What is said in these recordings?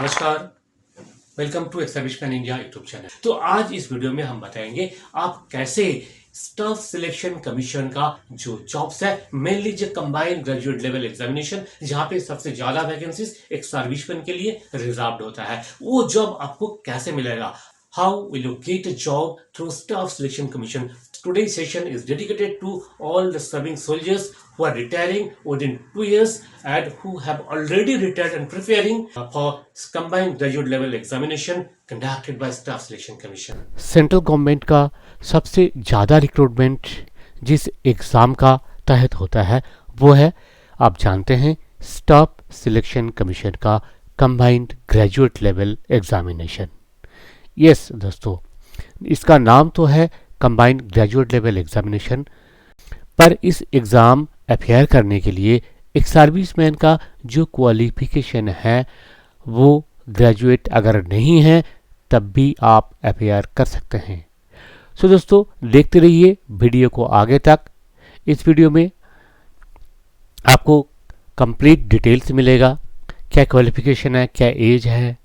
नमस्कार, welcome to ex serviceman India YouTube channel. तो आज इस वीडियो में हम बताएंगे आप कैसे स्टाफ सिलेक्शन कमीशन का जो जॉब्स है, मेनली जो कंबाइंड ग्रेजुएट लेवल एग्जामिनेशन, जहां पे सबसे ज्यादा वैकेंसीज एक सर्विसमैन के लिए रिजर्व्ड होता है, वो जॉब आपको कैसे मिलेगा। How will you get a job through staff selection commission. Today's session is dedicated to all the serving soldiers who are retiring within 2 years and who have already retired and preparing for combined graduate level examination conducted by Staff Selection Commission. Central government का सबसे ज़्यादा recruitment जिस exam का तहत होता है वो है, आप जानते हैं, स्टाफ सिलेक्शन कमीशन का combined graduate level examination. Yes दोस्तों, इसका नाम तो है कंबाइंड ग्रेजुएट लेवल एग्ज़ामिनेशन, पर इस एग्ज़ाम अपियर करने के लिए एक सर्विसमैन का जो क्वालिफिकेशन है वो ग्रेजुएट अगर नहीं है तब भी आप अपियर कर सकते हैं। सो दोस्तों, देखते रहिए वीडियो को आगे तक। इस वीडियो में आपको कंप्लीट डिटेल्स मिलेगा, क्या क्वालिफिकेशन है, क्या एज है,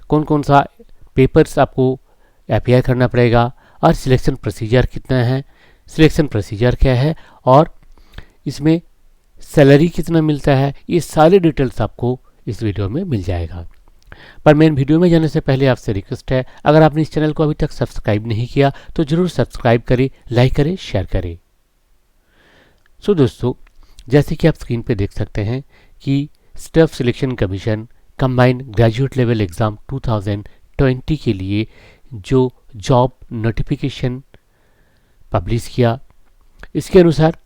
कौन कौन सा पेपर्स आपको अपियर करना पड़ेगा और सिलेक्शन प्रोसीजर कितना है, सिलेक्शन प्रोसीजर क्या है और इसमें सैलरी कितना मिलता है। ये सारे डिटेल्स आपको इस वीडियो में मिल जाएगा। पर मेन वीडियो में जाने से पहले आपसे रिक्वेस्ट है, अगर आपने इस चैनल को अभी तक सब्सक्राइब नहीं किया तो जरूर सब्सक्राइब करें, लाइक करें, शेयर करें। सो दोस्तों, जैसे कि आप स्क्रीन पे देख सकते हैं कि staff selection commission combined graduate level exam 2020 के लिए जो जॉब नोटिफिकेशन पब्लिश किया, इसके अनुसार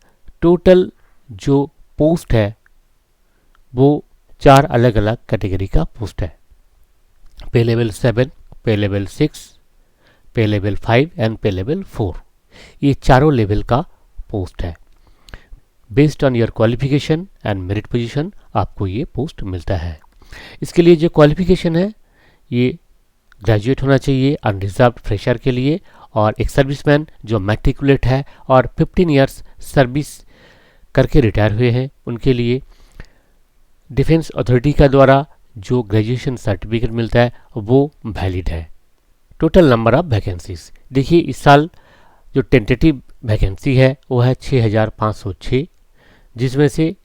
टोटल जो पोस्ट है वो 4 अलग अलग कैटेगरी का पोस्ट है। पे लेवल 7, पे लेवल 6, पे लेवल 5 एंड पे लेवल 4, ये चारों लेवल का पोस्ट है। Based on your qualification and merit position आपको ये पोस्ट मिलता है। इसके लिए जो क्वालिफिकेशन है ये ग्रेजुएट होना चाहिए अनरिजर्व्ड फ्रेशर के लिए, और एक सर्विसमैन जो मैट्रिकुलेट है और 15 इयर्स सर्विस करके रिटायर हुए हैं उनके लिए डिफेंस अथॉरिटी का द्वारा जो ग्रेजुएशन सर्टिफिकेट मिलता है वो वैलिड है। टोटल नंबर ऑफ वैकेंसीज देखिए, इस साल जो टेंटेटिव वैकेंसी है वो है 6506, जिसमें से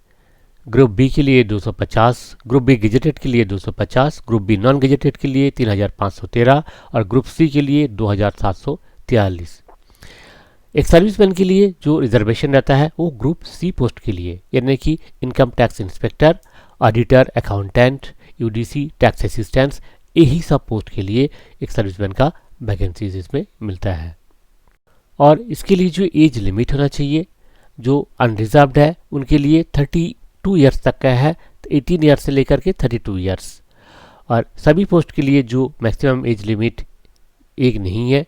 ग्रुप बी के लिए 250, ग्रुप बी गेजेटेड के लिए 250, ग्रुप बी नॉन गेजेटेड के लिए 3513 और ग्रुप सी के लिए 2743। एक सर्विसमैन के लिए जो रिजर्वेशन रहता है वो ग्रुप सी पोस्ट के लिए, यानी कि income tax inspector, auditor, accountant, UDC, tax assistants, यही सब पोस्ट के लिए एक सर्विसमैन का वैकेंसीज इसमें मिलता है। और इसके लिए जो एज लिमिट होना चाहिए, जो अनरिजर्व्ड है उनके लिए 32 ईयर्स तक का है, 18 ईयर्स से लेकर के 32 ईयर्स। और सभी पोस्ट के लिए जो मैक्सिमम एज लिमिट एक नहीं है,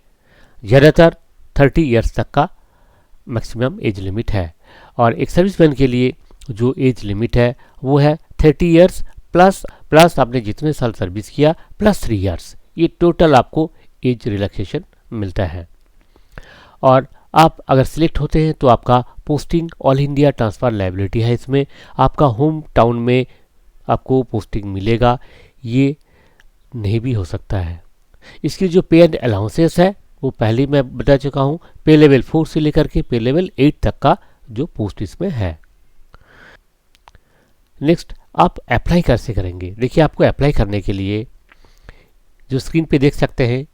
ज़्यादातर 30 ईयर्स तक का मैक्सिमम एज लिमिट है। और एक सर्विसमैन के लिए जो एज लिमिट है वो है 30 ईयर्स प्लस आपने जितने साल सर्विस किया प्लस 3 ईयर्स, ये टोटल आपको एज रिलैक्सेशन मिलता है। और आप अगर सिलेक्ट होते हैं तो आपका posting all India transfer liability है, इसमें आपका होम टाउन में आपको पोस्टिंग मिलेगा, ये नहीं भी हो सकता है। इसकी जो पे एंड अलाउंसेस है वो पहले मैं बता चुका हूँ, पे लेवल 4 से लेकर के पे लेवल 8 तक का जो पोस्ट इसमें है। नेक्स्ट, आप अप्लाई कैसे करेंगे। देखिए, आपको अप्लाई करने के लिए जो स्क्रीन पे देख सकते हैं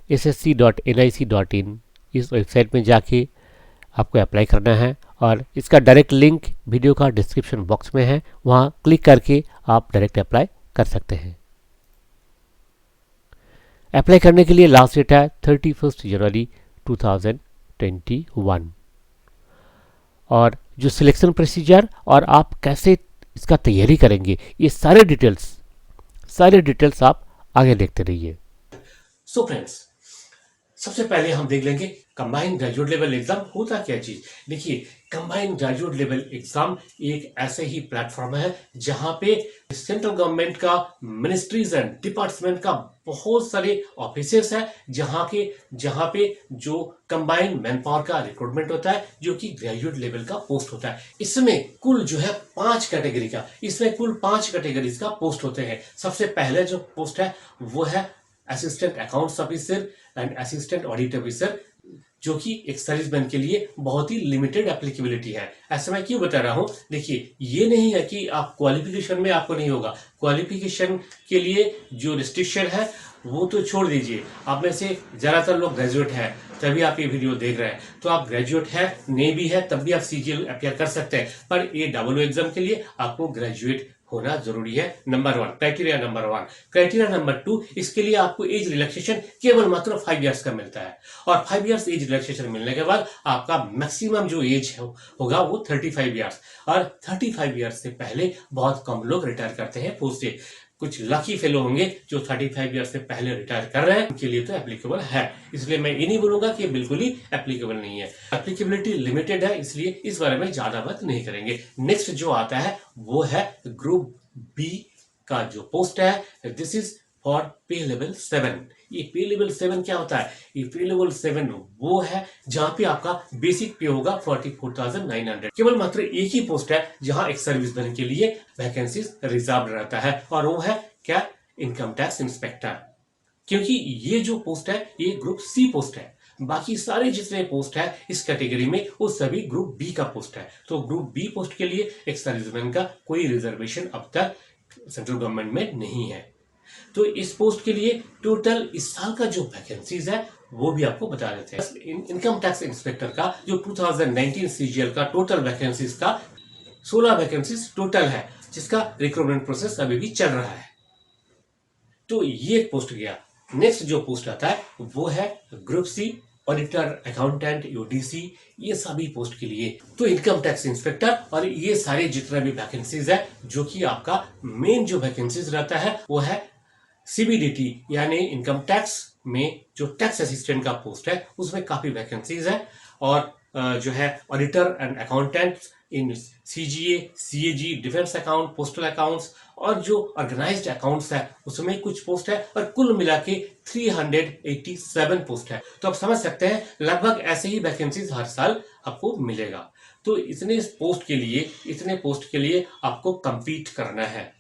ssc.nic.in, इस वेबसाइट में जाके आपको अप्लाई करना है और इसका डायरेक्ट लिंक वीडियो का डिस्क्रिप्शन बॉक्स में है, वहाँ क्लिक करके आप डायरेक्ट अप्लाई कर सकते हैं। अप्लाई करने के लिए लास्ट डेट है 31 जनवरी 2021। और जो सिलेक्शन प्रोसीजर और आप कैसे इसका तैयारी करेंगे, ये सारे डिटेल्स आप आगे देखते रहिए। सो फ्रेंड्स, सबसे पहले हम देख लेंगे कंबाइंड ग्रेजुएट लेवल एग्जाम होता क्या चीज। देखिए, कंबाइंड ग्रेजुएट लेवल एग्जाम एक ऐसे ही प्लेटफॉर्म है जहां पे सेंट्रल गवर्नमेंट का, मिनिस्ट्रीज एंड डिपार्टमेंट का बहुत सारे ऑफिसेस है जहां पे जो कंबाइंड मैन पावर का रिक्रूटमेंट होता है, जो कि ग्रेजुएट लेवल का पोस्ट होता है। इसमें कुल जो है 5 कैटेगरीज का पोस्ट होते हैं। सबसे पहले जो पोस्ट है वो है assistant accounts officer and assistant audit officer, जो कि एक सर्विसमैन के लिए बहुत ही लिमिटेड एप्लीकेबिलिटी है। ऐसा मैं क्यों बता रहा हूं, देखिए ये नहीं है कि आप क्वालिफिकेशन में आपको नहीं होगा। क्वालिफिकेशन के लिए जो रिस्ट्रिक्शन है वो तो छोड़ दीजिए। आप में से ज्यादातर लोग ग्रेजुएट हैं, तभी आप ये वीडियो देख रहे हैं। तो आप ग्रेजुएट है, नहीं भी है, तब भी आप सीजीएल अपियर कर सकते हैं। पर ये डब्ल्यू एग्जाम के लिए आपको ग्रेजुएट होना जरूरी है। Number 1, criteria number 1। Criteria number 2, इसके लिए आपको एज रिलैक्सेशन केवल मात्र 5 इयर्स का मिलता है। और 5 इयर्स एज रिलैक्सेशन मिलने के बाद आपका मैक्सिमम जो एज होगा वो 35 इयर्स। और 35 इयर्स से पहले बहुत कम लोग रिटायर करते हैं पोस्ट से। कुछ लकी फेलो होंगे जो 35 इयर्स से पहले रिटायर कर रहे हैं, उनके लिए तो एप्लीकेबल है। इसलिए मैं ये नहीं बोलूंगा कि बिल्कुल ही एप्लीकेबल नहीं है। एप्लीकेबिलिटी लिमिटेड है, इसलिए इस बारे में ज्यादा बात नहीं करेंगे। नेक्स्ट जो आता है वो है ग्रुप बी का जो पोस्ट है, दिस इज फॉर पे लेवल 7। ये पे लेवल 7 क्या होता है? ये पे लेवल 7 वो है जहां पे आपका बेसिक पे होगा 44,900। केवल मात्र एक ही पोस्ट है जहां एक सर्विसमैन के लिए वैकेंसी रिजर्व रहता है, और वो है क्या? Income tax inspector. क्योंकि ये जो पोस्ट है ये ग्रुप सी पोस्ट है। बाकी सारे जितने पोस्ट है इस कैटेगरी में वो सभी ग्रुप बी का पोस्ट है। तो ग्रुप बी पोस्ट के लिए एक सर्विसमैन का कोई रिजर्वेशन अब तक सेंट्रल गवर्नमेंट में नहीं है। तो इस पोस्ट के लिए टोटल इस साल का जो वैकेंसीज है वो भी आपको बता देते हैं। इनकम टैक्स इंस्पेक्टर का जो 2019 सीजीएल का टोटल वैकेंसीज का 16 वैकेंसीज टोटल है, जिसका रिक्रूटमेंट प्रोसेस अभी भी चल रहा है। तो ये एक पोस्ट गया। नेक्स्ट जो पोस्ट आता है वो है group C, auditor, accountant, UDC, ये सभी पोस्ट के लिए तो इनकम टैक्स इंस्पेक्टर और ये सारे जितने भी वैकेंसीज है, जो कि आपका मेन जो वैकेंसीज रहता है वो है सीबीडीटी यानी इनकम टैक्स में जो टैक्स असिस्टेंट का पोस्ट है उसमें काफी वैकेंसीज है। और जो है auditor and accountant in CGA, CAG, defence account, postal accounts और जो ऑर्गेनाइज्ड अकाउंट्स है उसमें कुछ पोस्ट है, और कुल मिला के 387 पोस्ट है। तो आप समझ सकते हैं लगभग ऐसे ही वैकेंसीज हर साल आपको मिलेगा। तो इतने पोस्ट के लिए आपको compete करना है,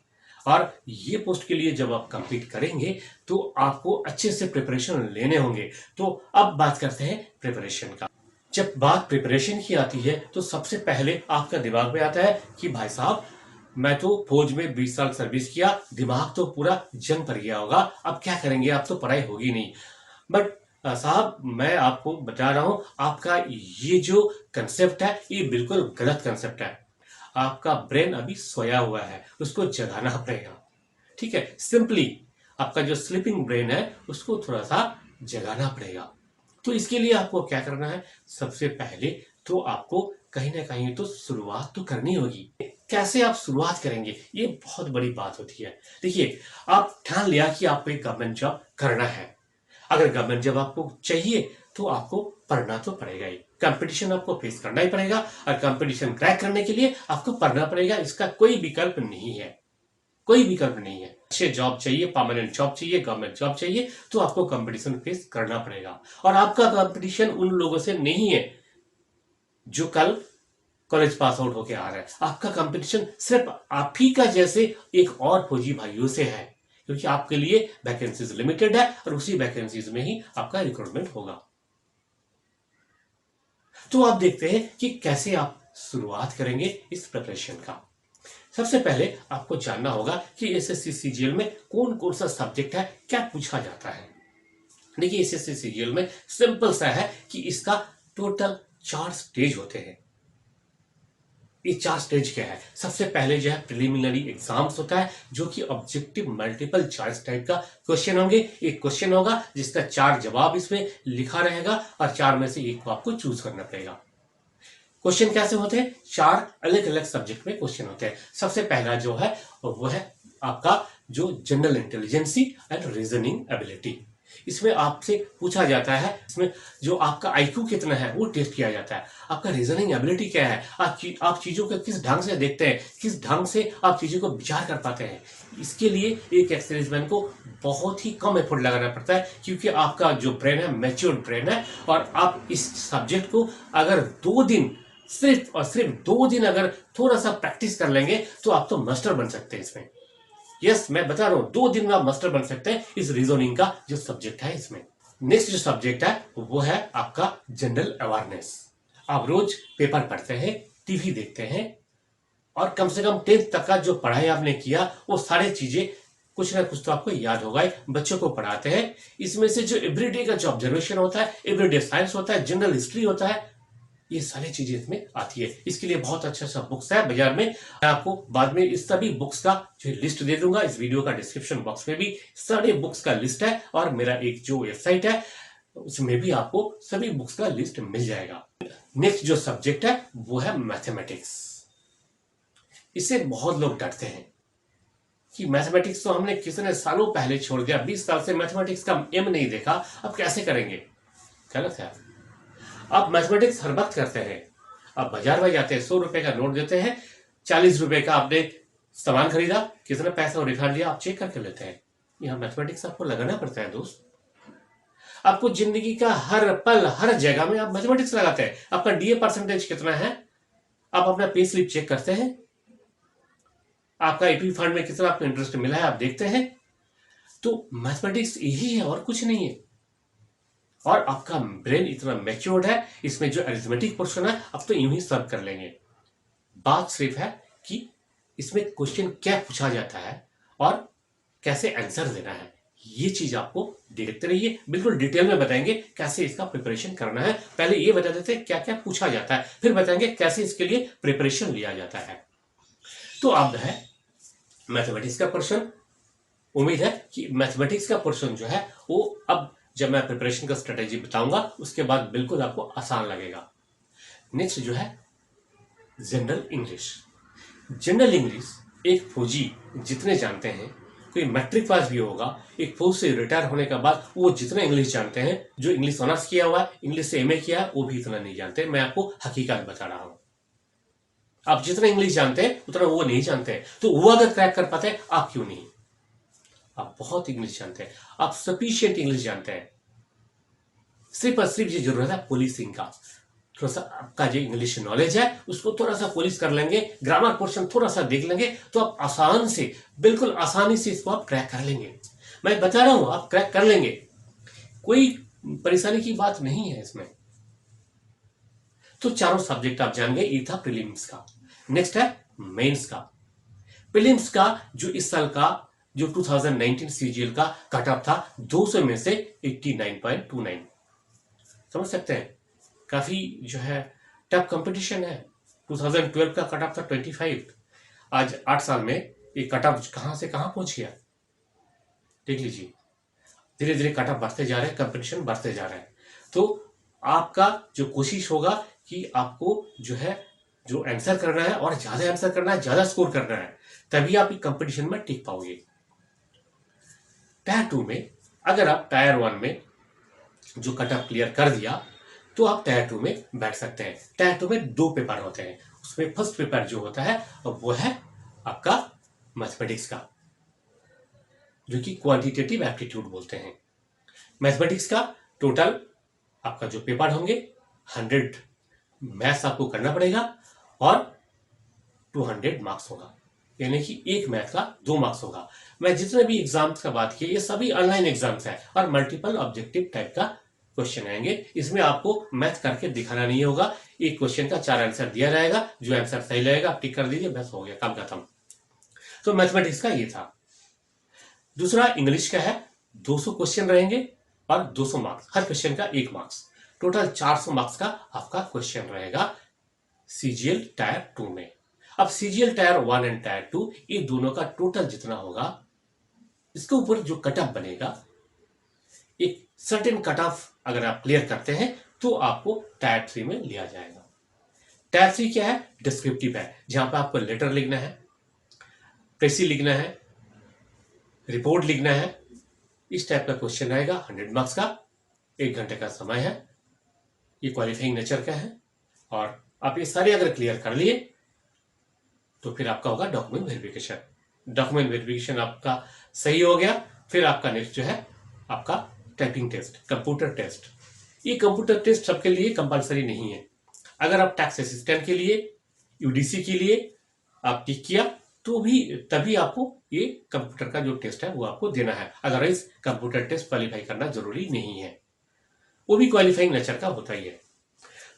और ये पोस्ट के लिए जब आप compete करेंगे तो आपको अच्छे से प्रिपरेशन लेने होंगे। तो अब बात करते हैं प्रिपरेशन का। जब बात प्रिपरेशन की आती है तो सबसे पहले आपका दिमाग में आता है कि भाई साहब मैं तो फौज में 20 साल सर्विस किया, दिमाग तो पूरा जंग पर गया होगा, अब क्या करेंगे, अब तो पढ़ाई होगी नहीं। बट साहब मैं आपको बता रहा हूं आपका ये जो कंसेप्ट है ये बिल्कुल गलत कंसेप्ट है। आपका ब्रेन अभी सोया हुआ है, उसको जगाना पड़ेगा। ठीक है, सिंपली आपका जो स्लीपिंग ब्रेन है उसको थोड़ा सा जगाना पड़ेगा। तो इसके लिए आपको क्या करना है? सबसे पहले तो आपको कहीं ना कहीं तो शुरुआत तो करनी होगी। कैसे आप शुरुआत करेंगे, ये बहुत बड़ी बात होती है। देखिए, आप ठान लिया कि आपको एक गवर्नमेंट जॉब करना है। अगर गवर्नमेंट जॉब आपको चाहिए तो आपको पढ़ना तो पड़ेगा ही, कंपटीशन आपको फेस करना ही पड़ेगा, और कंपटीशन क्रैक करने के लिए आपको पढ़ना पड़ेगा। इसका कोई विकल्प नहीं है, कोई विकल्प नहीं है। अच्छे जॉब चाहिए, परमानेंट जॉब चाहिए, गवर्नमेंट जॉब चाहिए तो आपको कंपटीशन फेस करना पड़ेगा। और आपका कंपटीशन उन लोगों से नहीं है जो कल कॉलेज पास आउट होके आ रहा है। आपका कंपटीशन सिर्फ आप ही का जैसे एक और फौजी भाइयों से है, क्योंकि आपके लिए वैकेंसीज लिमिटेड है और उसी वैकेंसीज में ही आपका रिक्रूटमेंट होगा। तो आप देखते हैं कि कैसे आप शुरुआत करेंगे इस प्रिपरेशन का। सबसे पहले आपको जानना होगा कि एसएससी सीजीएल में कौन कौन सा सब्जेक्ट है, क्या पूछा जाता है। देखिए, एसएससी सीजीएल में सिंपल सा है कि इसका टोटल 4 स्टेज होते हैं। ये 4 स्टेज क्या है? सबसे पहले जो है प्रिलिमिनरी एग्जाम्स होता है, जो कि ऑब्जेक्टिव मल्टीपल चॉइस टाइप का क्वेश्चन होंगे। एक क्वेश्चन होगा जिसका 4 जवाब इसमें लिखा रहेगा, और 4 में से एक को आपको चूज करना पड़ेगा। क्वेश्चन कैसे होते हैं? 4 अलग अलग सब्जेक्ट में क्वेश्चन होते हैं। सबसे पहला जो है वो है आपका जो general intelligence and reasoning ability. इसमें आपसे पूछा जाता है, इसमें जो आपका आईक्यू कितना है वो टेस्ट किया जाता है, आपका रीजनिंग एबिलिटी क्या है, आप चीजों को किस ढंग से देखते हैं, किस ढंग से आप चीजों को विचार कर पाते हैं। इसके लिए एक एक्सरसाइजमैन को बहुत ही कम एफर्ट लगाना पड़ता है, क्योंकि आपका जो ब्रेन है मैच्योर्ड ब्रेन है, और आप इस सब्जेक्ट को अगर 2 दिन सिर्फ और सिर्फ 2 दिन अगर थोड़ा सा प्रैक्टिस कर लेंगे तो आप तो मास्टर बन सकते हैं इसमें। यस, मैं बता रहा हूं 2 दिन में आप मास्टर बन सकते हैं इस रीजनिंग का जो सब्जेक्ट है इसमें। नेक्स्ट जो सब्जेक्ट है वो है आपका जनरल अवेयरनेस। आप रोज पेपर पढ़ते हैं, टीवी देखते हैं, और कम से कम 10th तक का जो पढ़ाई आपने किया वो सारी चीजें कुछ ना कुछ तो आपको याद होगा। बच्चों को पढ़ाते हैं, इसमें से जो एवरीडे का जो ऑब्जर्वेशन होता है, एवरीडे साइंस होता है, जनरल हिस्ट्री होता है, ये सारी चीजें इसमें आती है। इसके लिए बहुत अच्छा सा बुक्स है बाजार में। मैं आपको बाद में इस सभी बुक्स का जो लिस्ट दे दूंगा, इस वीडियो का डिस्क्रिप्शन बॉक्स में भी सारे बुक्स का लिस्ट है, और मेरा एक जो वेबसाइट है उसमें भी आपको सभी बुक्स का लिस्ट मिल जाएगा। नेक्स्ट जो सब्जेक्ट है वो है मैथमेटिक्स। इससे बहुत लोग डरते हैं कि मैथमेटिक्स तो हमने कितने सालों पहले छोड़ दिया, 20 साल से मैथमेटिक्स का एम नहीं देखा, अब कैसे करेंगे। गलत है। आप मैथमेटिक्स हर वक्त करते हैं। आप बाजार में जाते हैं, 100 रुपए का नोट देते हैं, 40 रुपए का आपने सामान खरीदा, कितना पैसा और रिफंड लिया आप चेक करके लेते हैं। यहाँ मैथमेटिक्स आपको लगाना पड़ता है दोस्त। आपको जिंदगी का हर पल हर जगह में आप मैथमेटिक्स लगाते हैं। आपका डीए परसेंटेज कितना है, आप अपना पे स्लिप चेक करते हैं, आपका ईपी फंड में कितना आपको इंटरेस्ट मिला है आप देखते हैं। तो मैथमेटिक्स यही है और कुछ नहीं है। और आपका ब्रेन इतना मैच्योर्ड है, इसमें जो अरिथमेटिक पोर्शन है आप तो यूं ही सर्व कर लेंगे। बात सिर्फ है कि इसमें क्वेश्चन क्या पूछा जाता है और कैसे आंसर देना है, ये चीज आपको देखते रहिए। बिल्कुल डिटेल में बताएंगे कैसे इसका प्रिपरेशन करना है। पहले ये बता देते हैं क्या क्या पूछा जाता है, फिर बताएंगे कैसे इसके लिए प्रिपरेशन लिया जाता है। तो अब है मैथमेटिक्स का पोर्शन। उम्मीद है कि मैथमेटिक्स का पोर्शन जो है वो अब जब मैं प्रिपरेशन का स्ट्रेटेजी बताऊंगा उसके बाद बिल्कुल आपको आसान लगेगा। नेक्स्ट जो है जनरल इंग्लिश। जनरल इंग्लिश एक फौजी जितने जानते हैं, कोई मैट्रिक पास भी होगा, एक फौज से रिटायर होने के बाद वो जितना इंग्लिश जानते हैं, जो इंग्लिश ऑनर्स किया हुआ है, इंग्लिश से एमए किया है, वो भी इतना नहीं जानते। मैं आपको हकीकत बता रहा हूं। आप जितना इंग्लिश जानते हैं उतना वो नहीं जानते हैं। तो वो अगर क्रैक कर पाते हैं, आप क्यों नहीं। आप बहुत इंग्लिश जानते हैं, आप सफिशिएंट इंग्लिश जानते हैं। सिर्फ और सिर्फ ये जरूरत है पुलिसिंग का। थोड़ा सा आपका जो इंग्लिश नॉलेज है उसको थोड़ा सा पुलिस कर लेंगे, ग्रामर पोर्शन थोड़ा सा देख लेंगे, तो आप आसान से, बिल्कुल आसानी से इसको आप क्रैक कर लेंगे। मैं बता रहा हूं आप क्रैक कर लेंगे, कोई परेशानी की बात नहीं है इसमें। तो चारों सब्जेक्ट आप जान गए। ये था प्रीलिम्स का। नेक्स्ट है मेंस का। प्रीलिम्स का जो इस साल का जो 2019 सीजीएल का कट ऑफ था 200 में से 89.29। समझ सकते हैं काफी जो है टफ कंपटीशन है। 2012 का कट ऑफ था 25। आज 8 साल में ये कट ऑफ कहां से कहां पहुंच गया देख लीजिए। धीरे धीरे कट ऑफ बढ़ते जा रहे हैं, कंपटीशन बढ़ते जा रहे हैं। तो आपका जो कोशिश होगा कि आपको जो है जो आंसर करना है और ज्यादा आंसर करना है, ज्यादा स्कोर करना है, तभी आप कंपटीशन में टिक पाओगे। टायर 2 में अगर आप टायर 1 में जो कट ऑफ क्लियर कर दिया तो आप टायर 2 में बैठ सकते हैं। टायर 2 में 2 पेपर होते हैं। उसमें फर्स्ट पेपर जो होता है वो है आपका मैथमेटिक्स का, जो कि क्वांटिटेटिव एप्टीट्यूड बोलते हैं। मैथमेटिक्स का टोटल आपका जो पेपर होंगे 100 मैथ्स आपको करना पड़ेगा और 200 मार्क्स होगा, यानी कि एक मैथ का 2 मार्क्स होगा। मैं जितने भी एग्जाम्स का बात की ये सभी ऑनलाइन एग्जाम्स है और मल्टीपल ऑब्जेक्टिव टाइप का क्वेश्चन आएंगे। इसमें आपको मैथ करके दिखाना नहीं होगा। एक क्वेश्चन का 4 आंसर दिया जाएगा, जो आंसर सही लगेगा आप टिक कर दीजिए, बस हो गया काम खत्म। तो मैथमेटिक्स का ये था। दूसरा इंग्लिश का है, 200 क्वेश्चन रहेंगे और 200 मार्क्स, हर क्वेश्चन का 1 मार्क्स, टोटल 400 मार्क्स का आपका क्वेश्चन रहेगा सीजीएल टायर 2 में। अब सीजीएल टायर 1 एंड टायर 2 ये दोनों का टोटल जितना होगा, इसके ऊपर जो कट ऑफ बनेगा, एक सर्टेन कट ऑफ अगर आप क्लियर करते हैं तो आपको टायर 3 में लिया जाएगा। टायर 3 क्या है? डिस्क्रिप्टिव है, जहां पर आपको लेटर लिखना है, प्रेसी लिखना है, रिपोर्ट लिखना है, इस टाइप का क्वेश्चन आएगा, 100 मार्क्स का, 1 घंटे का समय है, ये क्वालिफाइंग नेचर का है। और आप ये सारे अगर क्लियर कर लिए तो फिर आपका होगा डॉक्यूमेंट वेरिफिकेशन। डॉक्यूमेंट वेरिफिकेशन आपका सही हो गया, फिर आपका नेक्स्ट जो है आपका टाइपिंग टेस्ट, कंप्यूटर टेस्ट। ये कंप्यूटर टेस्ट सबके लिए कंपलसरी नहीं है। अगर आप टैक्स असिस्टेंट के लिए, यूडीसी के लिए आप टिक किया तो भी तभी आपको ये कंप्यूटर का जो टेस्ट है वो आपको देना है, अदरवाइज कंप्यूटर टेस्ट क्वालिफाई करना जरूरी नहीं है, वो भी क्वालिफाइंग नेचर का होता ही है।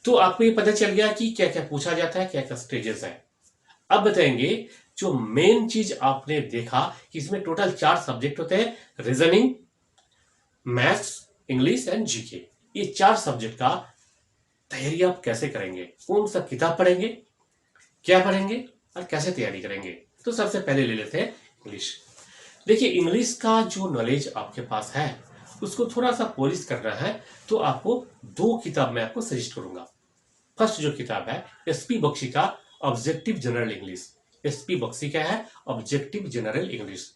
तो आपको ये पता चल गया कि क्या क्या पूछा जाता है, क्या क्या स्टेजेस है। अब बताएंगे जो मेन चीज आपने देखा कि इसमें टोटल 4 सब्जेक्ट होते हैं, reasoning, maths, English and GK. ये 4 सब्जेक्ट का तैयारी आप कैसे करेंगे, कौन सा किताब पढ़ेंगे, क्या पढ़ेंगे और कैसे तैयारी करेंगे। तो सबसे पहले ले लेते हैं इंग्लिश। देखिए इंग्लिश का जो नॉलेज आपके पास है उसको थोड़ा सा पॉलिश करना है, तो आपको 2 किताब मैं आपको सजेस्ट करूंगा। फर्स्ट जो किताब है एसपी बख्शी का objective general English. SP Bakshi का है ऑब्जेक्टिव जनरल इंग्लिश।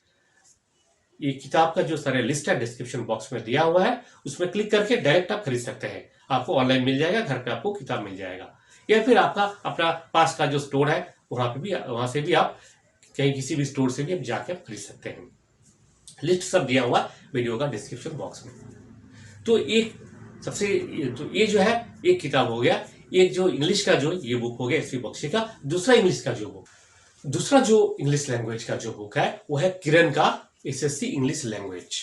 ये किताब का जो सारे लिस्ट है डिस्क्रिप्शन बॉक्स में दिया हुआ है, उसमें क्लिक करके डायरेक्ट आप खरीद सकते हैं। आपको ऑनलाइन मिल जाएगा, घर पे आपको किताब मिल जाएगा, या फिर आपका अपना पास का जो स्टोर है वहां से भी आप कहीं किसी भी स्टोर से भी आप जाके आप खरीद सकते हैं। लिस्ट सब दिया हुआ वीडियो का डिस्क्रिप्शन बॉक्स में। तो एक सबसे तो ये जो है एक किताब हो गया। एक जो इंग्लिश का जो ये बुक हो गया एसपी बख्शी का। दूसरा इंग्लिश का जो बुक, दूसरा जो इंग्लिश लैंग्वेज का जो बुक है वो है किरण का एसएससी इंग्लिश लैंग्वेज।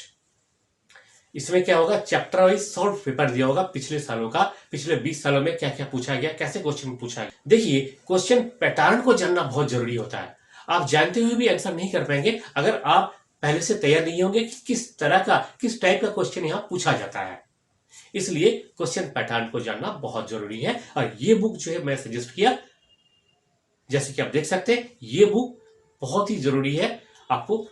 इसमें क्या होगा, चैप्टर वाइज सॉल्व पेपर दिया होगा पिछले सालों का, पिछले 20 सालों में क्या क्या पूछा गया, कैसे क्वेश्चन पूछा गया। देखिए क्वेश्चन पैटर्न को जानना बहुत जरूरी होता है। आप जानते हुए भी आंसर नहीं कर पाएंगे अगर आप पहले से तैयार नहीं होंगे कि किस तरह का, किस टाइप का क्वेश्चन यहां पूछा जाता है। इसलिए क्वेश्चन पैटर्न को जानना बहुत जरूरी है। और ये बुक जो है मैं सजेस्ट किया, जैसे कि आप देख सकते हैं ये बुक बहुत ही जरूरी है। आपको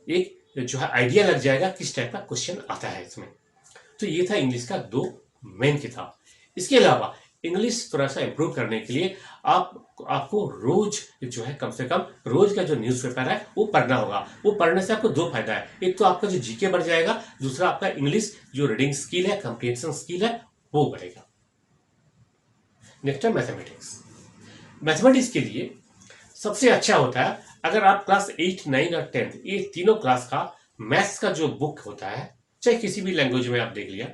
एक जो है आइडिया लग जाएगा किस टाइप का क्वेश्चन आता है इसमें। तो ये था इंग्लिश का 2 मेन किताब। इसके अलावा इंग्लिश थोड़ा सा इंप्रूव करने के लिए आपको रोज जो है कम से कम रोज का जो न्यूज़पेपर है वो पढ़ना होगा। वो पढ़ने से आपको 2 फायदा है, एक तो आपका जो जीके बढ़ जाएगा, दूसरा आपका इंग्लिश जो रीडिंग स्किल है, कंप्रीहेंशन स्किल है वो बढ़ेगा। नेक्स्ट है मैथमेटिक्स। मैथमेटिक्स के लिए सबसे अच्छा होता है अगर आप क्लास 8, 9 और 10 ये तीनों क्लास का मैथ्स का जो बुक होता है, चाहे किसी भी लैंग्वेज में आप देख लिया,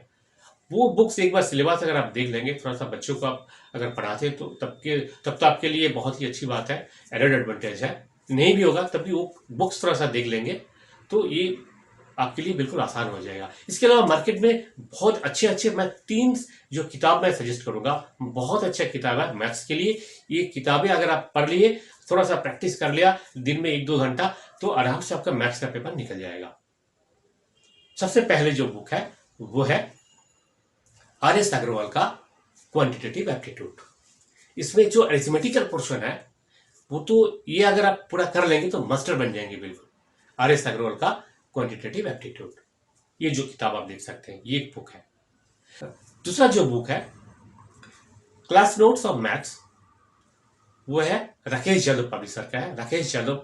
वो बुक्स एक बार सिलेबस अगर आप देख लेंगे, थोड़ा सा बच्चों को आप अगर पढ़ाते तो तब तो आपके लिए बहुत ही अच्छी बात है, एडेड एडवांटेज है। नहीं भी होगा तब भी वो बुक्स थोड़ा सा देख लेंगे तो ये आपके लिए बिल्कुल आसान हो जाएगा। इसके अलावा मार्केट में बहुत अच्छे मैं 3 जो किताब मैं सजेस्ट करूंगा, बहुत अच्छा किताब है मैथ्स के लिए। ये किताबें अगर आप पढ़ लिए, थोड़ा सा प्रैक्टिस कर लिया दिन में 1-2 घंटा, तो आराम से आपका मैथ्स का पेपर निकल जाएगा। सबसे पहले जो बुक है वो है आर.एस. अग्रवाल का क्वांटिटेटिव एप्टीट्यूड। इसमें जो अरिथमेटिकल पोर्शन है वो तो ये अगर आप पूरा कर लेंगे तो मास्टर बन जाएंगे बिल्कुल। आर.एस. अग्रवाल का क्वांटिटेटिव एप्टीट्यूड, ये जो किताब आप देख सकते हैं ये एक बुक है। दूसरा जो बुक है क्लास नोट्स ऑफ मैथ्स, वो है राकेश यादव पब्लिशर का है, राकेश यादव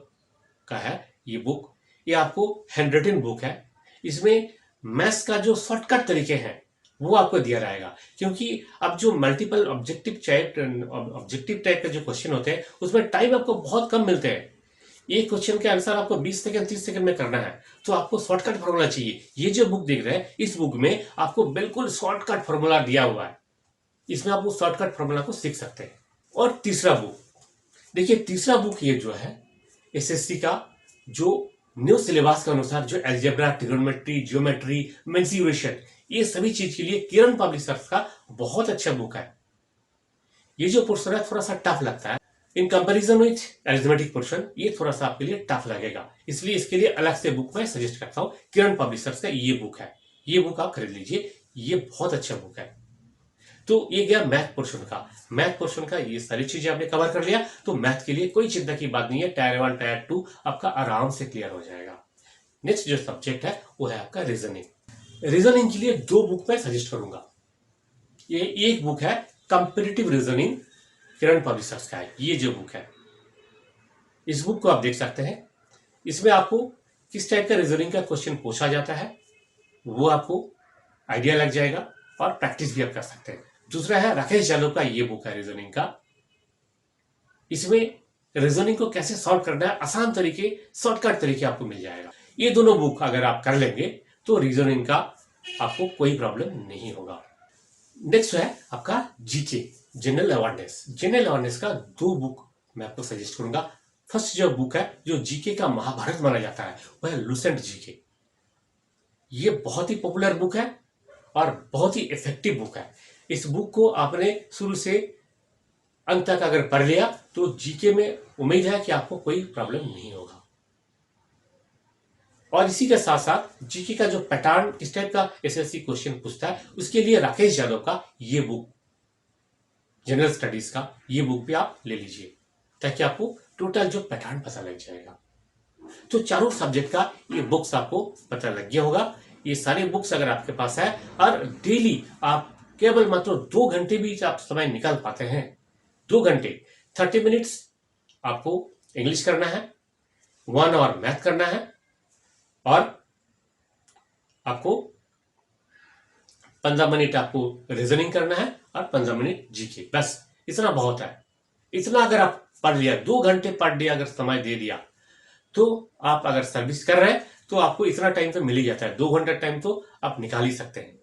का है ये बुक। ये आपको हैंड रिटन बुक है। इसमें मैथ्स का जो शॉर्टकट तरीके हैं वो आपको दिया रहेगा, क्योंकि अब जो मल्टीपल ऑब्जेक्टिव टाइप के जो क्वेश्चन होते हैं उसमें टाइम आपको बहुत कम मिलते हैं। एक क्वेश्चन के आंसर आपको 20 सेकंड 30 सेकंड में करना है, तो आपको शॉर्टकट फॉर्मूला चाहिए। ये जो बुक देख रहे हैं इस बुक में आपको बिल्कुल शॉर्टकट फॉर्मूला दिया हुआ है, इसमें आप उस शॉर्टकट फॉर्मूला को सीख सकते हैं। और तीसरा बुक देखिए, तीसरा बुक ये जो है एसएससी का जो न्यू सिलेबस के अनुसार जो अलजेब्रा, ट्रिग्नोमेट्री, ज्योमेट्री, मेंसुरेशन, ये सभी चीज के लिए किरण पब्लिशर्स का बहुत अच्छा बुक है। ये जो पोर्शन है थोड़ा सा टफ लगता है in comparison with arithmetic portion, ये थोड़ा सा आपके लिए टफ लगेगा, इसलिए इसके लिए अलग से बुक मैं सजेस्ट करता हूं। किरण पब्लिशर्स का ये बुक है, ये बुक आप खरीद लीजिए, ये बहुत अच्छा बुक है। तो ये गया मैथ पोर्शन का। मैथ पोर्शन का ये सारी चीजें आपने कवर कर लिया, तो मैथ के लिए कोई चिंता की बात नहीं है। टायर 1 टायर 2 आपका आराम से क्लियर हो जाएगा। नेक्स्ट जो सब्जेक्ट है वो है आपका रीजनिंग। रीजनिंग के लिए 2 बुक मैं सजेस्ट करूंगा। ये एक बुक है कंपेरेटिव रीजनिंग, किरण पब्लिशर्स का है ये जो बुक है। इस बुक को आप देख सकते हैं, इसमें आपको किस टाइप का रीजनिंग का क्वेश्चन पूछा जाता है, वो आपको आइडिया लग जाएगा और प्रैक्टिस भी आप कर सकते हैं। दूसरा है राकेश जालोग का ये बुक है रीजनिंग का। इसमें रीजनिंग को कैसे सॉल्व करना है आसान तरीके, शॉर्टकट तरीके आपको मिल जाएगा। ये दोनों बुक अगर आप कर लेंगे तो रीजनिंग का आपको कोई प्रॉब्लम नहीं होगा। नेक्स्ट है आपका GK, general awareness. General awareness का 2 बुक मैं आपको सजेस्ट करूंगा। फर्स्ट जो बुक है जो जीके का महाभारत माना जाता है वह है लुसेंट जीके। ये बहुत ही पॉपुलर बुक है और बहुत ही इफेक्टिव बुक है। इस बुक को आपने शुरू से अंत तक अगर पढ़ लिया तो जीके में उम्मीद है कि आपको कोई प्रॉब्लम नहीं होगा। और इसी के साथ साथ जीके का जो पैटर्न किस टाइप का एसएससी क्वेश्चन पूछता है उसके लिए राकेश यादव का ये बुक, जनरल स्टडीज का ये बुक भी आप ले लीजिए ताकि आपको टोटल जो पैटर्न पता लग जाएगा। तो चारों सब्जेक्ट का ये बुक्स आपको पता लग गया होगा। ये सारे बुक्स अगर आपके पास है और डेली आप केवल मात्र 2 घंटे भी आप समय निकाल पाते हैं, 2 घंटे 30 मिनट्स आपको इंग्लिश करना है, 1 आवर मैथ करना है और आपको 15 मिनट आपको रीजनिंग करना है और 15 मिनट जीके, बस इतना बहुत है। इतना अगर आप पढ़ लिया, 2 घंटे पर डे अगर समय दे दिया तो आप अगर सर्विस कर रहे हैं तो आपको इतना टाइम तो मिल ही जाता है। 2 घंटा टाइम तो आप निकाल ही सकते हैं।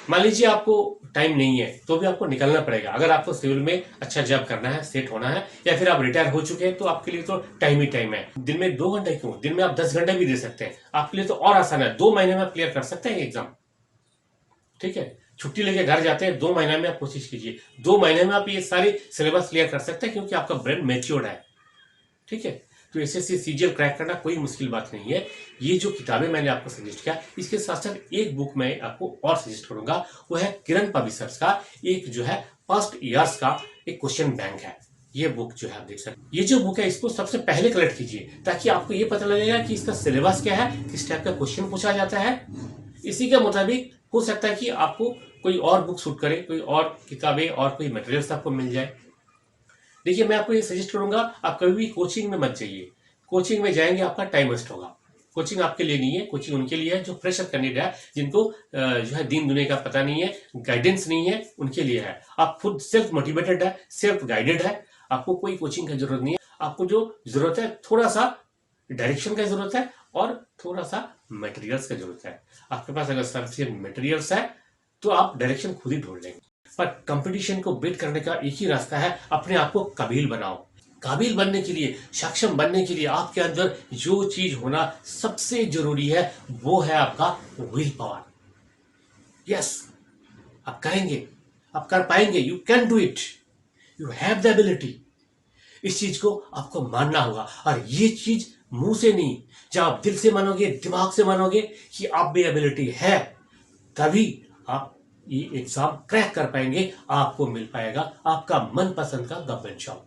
मान लीजिए आपको टाइम नहीं है तो भी आपको निकलना पड़ेगा। अगर आपको सिविल में अच्छा जॉब करना है, सेट होना है, या फिर आप रिटायर हो चुके हैं तो आपके लिए तो टाइम ही टाइम है। दिन में 2 घंटे क्यों, दिन में आप 10 घंटे भी दे सकते हैं। आपके लिए तो और आसान है। 2 महीने में आप क्लियर कर सकते हैं एग्जाम। ठीक है, छुट्टी लेके घर जाते हैं, 2 महीने में आप कोशिश कीजिए, 2 महीने में आप ये सारे सिलेबस क्लियर कर सकते हैं क्योंकि आपका ब्रेन मैच्योर्ड है। ठीक है, तो एसएससी सीजीएल क्रैक करना कोई मुश्किल बात नहीं है। ये जो किताबें मैंने आपको सजेस्ट किया, इसके साथ साथ एक बुक मैं आपको और सजेस्ट करूंगा, वो है किरण पब्लिशर्स का एक जो है फर्स्ट ईयर्स का एक क्वेश्चन बैंक है। ये बुक जो है आप देख सकते हैं। ये जो बुक है इसको सबसे पहले कलेक्ट कीजिए ताकि आपको ये पता लगेगा कि इसका सिलेबस क्या है, किस टाइप का क्वेश्चन पूछा जाता है। इसी के मुताबिक हो सकता है कि आपको कोई और बुक सूट करे, कोई और किताबें और कोई मटेरियल्स आपको मिल जाए। देखिए, मैं आपको ये सजेस्ट करूंगा, आप कभी भी कोचिंग में मत जाइए। कोचिंग में जाएंगे आपका टाइम वेस्ट होगा। कोचिंग आपके लिए नहीं है, कोचिंग उनके लिए है जो फ्रेशर कैंडिडेट है, जिनको जो है दीन दुनिया का पता नहीं है, गाइडेंस नहीं है, उनके लिए है। आप खुद सेल्फ मोटिवेटेड है, सेल्फ गाइडेड है, आपको कोई कोचिंग की जरूरत नहीं है। आपको जो जरूरत है थोड़ा सा डायरेक्शन का जरूरत है और थोड़ा सा मटेरियल्स की जरूरत है। आपके पास अगर सफिशिएंट मटेरियल्स है तो आप डायरेक्शन खुद ही ढूंढ लेंगे। पर कंपटीशन को बीट करने का एक ही रास्ता है, अपने आप को काबिल बनाओ। काबिल बनने के लिए, सक्षम बनने के लिए आपके अंदर जो चीज होना सबसे जरूरी है वो है आपका विल पावर। यस, आप करेंगे, आप कर पाएंगे, you can do it, you have the ability. इस चीज को आपको मानना होगा और ये चीज मुंह से नहीं, जब आप दिल से मानोगे, दिमाग से मानोगे कि आप में एबिलिटी है, तभी आप ये एग्जाम क्रैक कर पाएंगे, आपको मिल पाएगा आपका मनपसंद का गवर्नमेंट जॉब।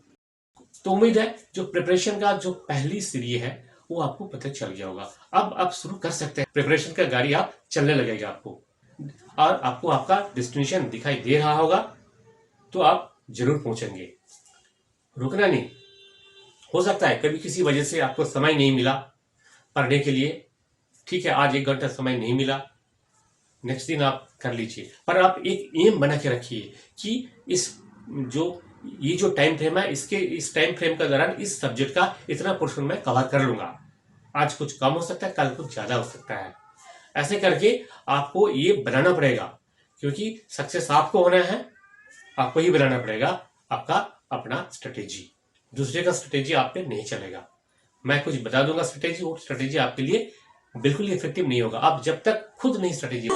तो उम्मीद है जो प्रिपरेशन का जो पहली सीढ़ी है वो आपको पता चल गया होगा। अब आप शुरू कर सकते हैं, प्रिपरेशन का गाड़ी आप चलने लगेगा आपको और आपको आपका डेस्टिनेशन दिखाई दे रहा होगा तो आप जरूर पहुंचेंगे। रुकना नहीं। हो सकता है कभी किसी वजह से आपको समय नहीं मिला पढ़ने के लिए, ठीक है, आज 1 घंटा समय नहीं मिला, नेक्स्ट दिन आप कर लीजिए, पर आप एक एम बना के रखिए कि ये जो टाइम फ्रेम है, इस टाइम फ्रेम के दौरान इस सब्जेक्ट का इतना पोर्शन मैं कवर कर लूंगा। आज कुछ कम हो सकता है, कल कुछ ज्यादा हो सकता है। ऐसे करके आपको ये बनाना पड़ेगा क्योंकि सक्सेस आपको होना है, आपको ही बनाना पड़ेगा आपका अपना स्ट्रेटेजी। दूसरे का स्ट्रेटेजी आप पे नहीं चलेगा। मैं कुछ बता दूंगा स्ट्रेटेजी, वो स्ट्रेटेजी आपके लिए बिल्कुल इफेक्टिव नहीं होगा। आप जब तक खुद नहीं स्ट्रेटेजी